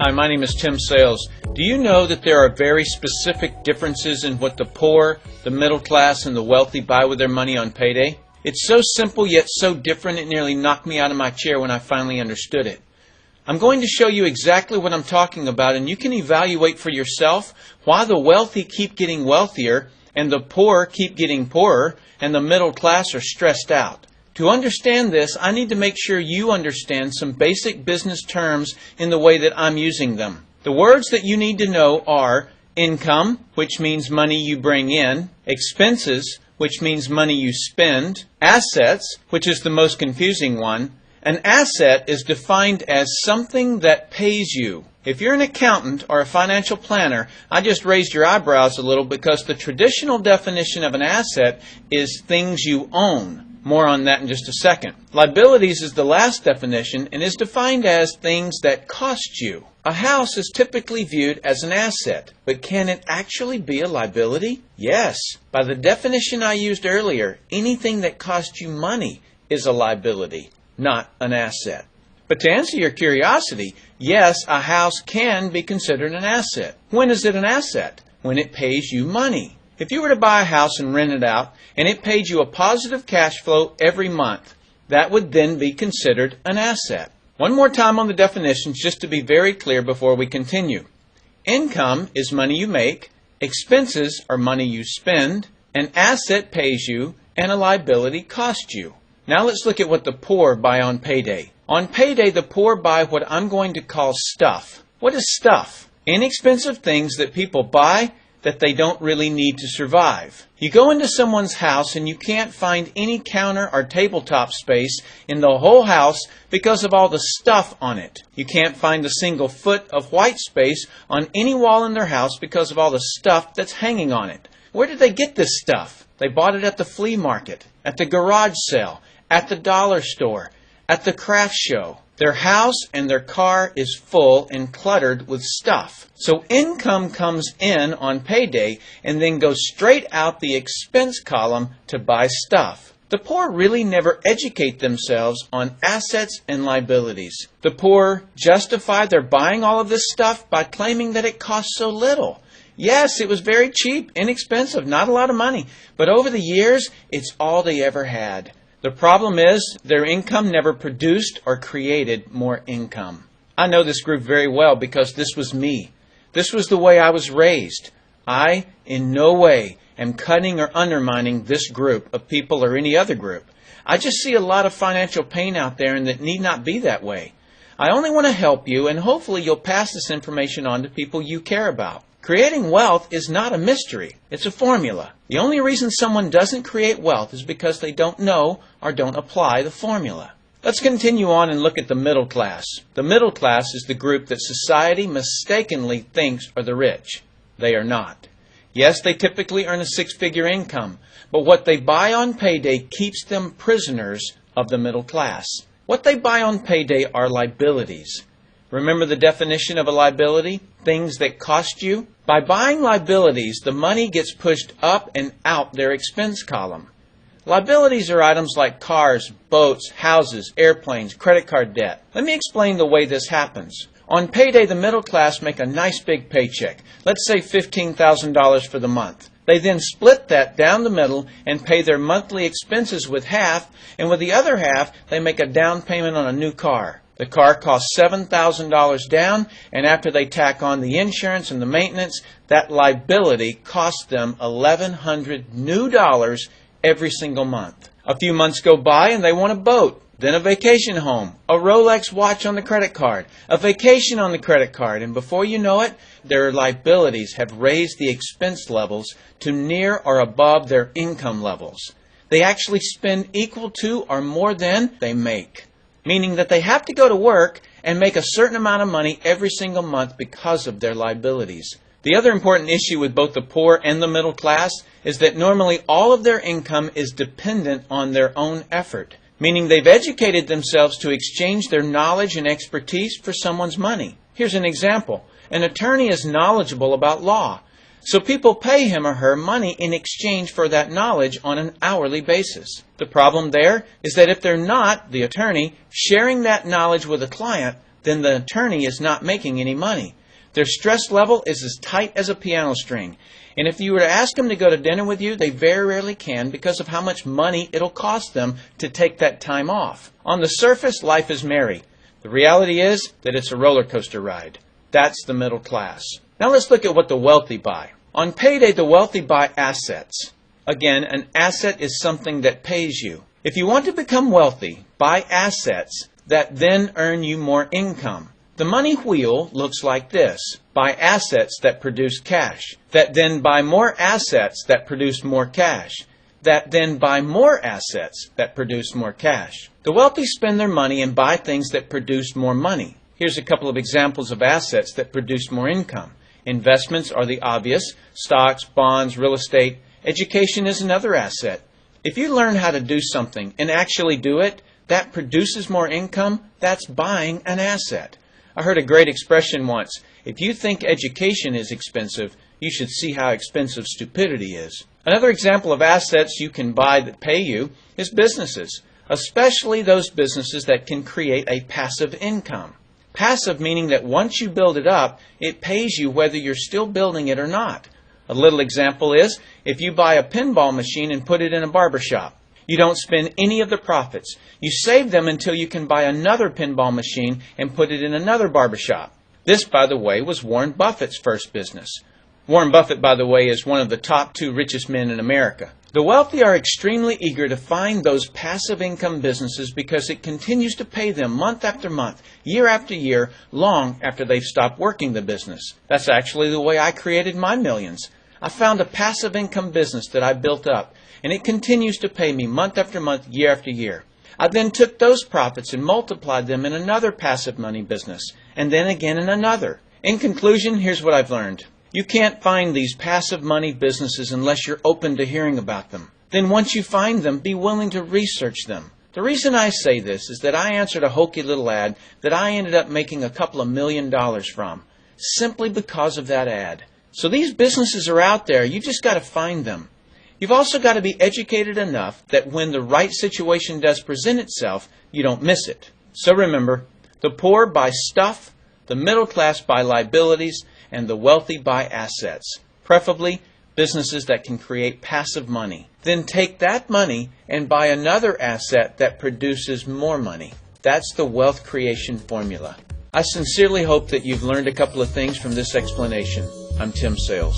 Hi, my name is Tim Sales. Do you know that there are very specific differences in what the poor, the middle class, and the wealthy buy with their money on payday? It's so simple yet so different it nearly knocked me out of my chair when I finally understood it. I'm going to show you exactly what I'm talking about, and you can evaluate for yourself why the wealthy keep getting wealthier and the poor keep getting poorer and the middle class are stressed out. To understand this, I need to make sure you understand some basic business terms in the way that I'm using them. The words that you need to know are income, which means money you bring in, expenses, which means money you spend, assets, which is the most confusing one. An asset is defined as something that pays you. If you're an accountant or a financial planner, I just raised your eyebrows a little because the traditional definition of an asset is things you own. More on that in just a second. Liabilities is the last definition and is defined as things that cost you. A house is typically viewed as an asset, but can it actually be a liability? Yes. By the definition I used earlier, anything that costs you money is a liability, not an asset. But to answer your curiosity, yes, a house can be considered an asset. When is it an asset? When it pays you money. If you were to buy a house and rent it out, and it paid you a positive cash flow every month, that would then be considered an asset. One more time on the definitions just to be very clear before we continue. Income is money you make, expenses are money you spend, an asset pays you, and a liability costs you. Now let's look at what the poor buy on payday. On payday, the poor buy what I'm going to call stuff. What is stuff? Inexpensive things that people buy that they don't really need to survive. You go into someone's house and you can't find any counter or tabletop space in the whole house because of all the stuff on it. You can't find a single foot of white space on any wall in their house because of all the stuff that's hanging on it. Where did they get this stuff? They bought it at the flea market, at the garage sale, at the dollar store, at the craft show. Their house and their car is full and cluttered with stuff. So income comes in on payday and then goes straight out the expense column to buy stuff. The poor really never educate themselves on assets and liabilities. The poor justify their buying all of this stuff by claiming that it costs so little. Yes, it was very cheap, inexpensive, not a lot of money. But over the years, it's all they ever had. The problem is their income never produced or created more income. I know this group very well because this was me. This was the way I was raised. I, in no way, am cutting or undermining this group of people or any other group. I just see a lot of financial pain out there and that need not be that way. I only want to help you and hopefully you'll pass this information on to people you care about. Creating wealth is not a mystery. It's a formula. The only reason someone doesn't create wealth is because they don't know or don't apply the formula. Let's continue on and look at the middle class. The middle class is the group that society mistakenly thinks are the rich. They are not. Yes, they typically earn a six-figure income, but what they buy on payday keeps them prisoners of the middle class. What they buy on payday are liabilities. Remember the definition of a liability? Things that cost you? By buying liabilities, the money gets pushed up and out their expense column. Liabilities are items like cars, boats, houses, airplanes, credit card debt. Let me explain the way this happens. On payday, the middle class make a nice big paycheck. Let's say $15,000 for the month. They then split that down the middle and pay their monthly expenses with half, and with the other half, they make a down payment on a new car. The car costs $7,000 down, and after they tack on the insurance and the maintenance, that liability costs them $1,100 new dollars every single month. A few months go by and they want a boat, then a vacation home, a Rolex watch on the credit card, a vacation on the credit card, and before you know it, their liabilities have raised the expense levels to near or above their income levels. They actually spend equal to or more than they make. Meaning that they have to go to work and make a certain amount of money every single month because of their liabilities. The other important issue with both the poor and the middle class is that normally all of their income is dependent on their own effort. Meaning they've educated themselves to exchange their knowledge and expertise for someone's money. Here's an example. An attorney is knowledgeable about law. So people pay him or her money in exchange for that knowledge on an hourly basis. The problem there is that if they're not, the attorney, sharing that knowledge with a client, then the attorney is not making any money. Their stress level is as tight as a piano string. And if you were to ask them to go to dinner with you, they very rarely can because of how much money it'll cost them to take that time off. On the surface, life is merry. The reality is that it's a roller coaster ride. That's the middle class. Now let's look at what the wealthy buy. On payday, the wealthy buy assets. Again, an asset is something that pays you. If you want to become wealthy, buy assets that then earn you more income. The money wheel looks like this. Buy assets that produce cash, that then buy more assets that produce more cash, that then buy more assets that produce more cash. The wealthy spend their money and buy things that produce more money. Here's a couple of examples of assets that produce more income. Investments are the obvious: stocks, bonds, real estate. Education is another asset. If you learn how to do something and actually do it, that produces more income. That's buying an asset. I heard a great expression once: if you think education is expensive, you should see how expensive stupidity is. Another example of assets you can buy that pay you is businesses, especially those businesses that can create a passive income. Passive meaning that once you build it up, it pays you whether you're still building it or not. A little example is if you buy a pinball machine and put it in a barber shop. You don't spend any of the profits. You save them until you can buy another pinball machine and put it in another barbershop. This, by the way, was Warren Buffett's first business. Warren Buffett, by the way, is one of the top 2 richest men in America. The wealthy are extremely eager to find those passive income businesses because it continues to pay them month after month, year after year, long after they've stopped working the business. That's actually the way I created my millions. I found a passive income business that I built up, and it continues to pay me month after month, year after year. I then took those profits and multiplied them in another passive money business, and then again in another. In conclusion, here's what I've learned. You can't find these passive money businesses unless you're open to hearing about them. Then once you find them, be willing to research them. The reason I say this is that I answered a hokey little ad that I ended up making a couple of $1 million from, simply because of that ad. So these businesses are out there. You've just got to find them. You've also got to be educated enough that when the right situation does present itself, you don't miss it. So remember, the poor buy stuff, the middle class buy liabilities, and the wealthy buy assets, preferably businesses that can create passive money. Then take that money and buy another asset that produces more money. That's the wealth creation formula. I sincerely hope that you've learned a couple of things from this explanation. I'm Tim Sales.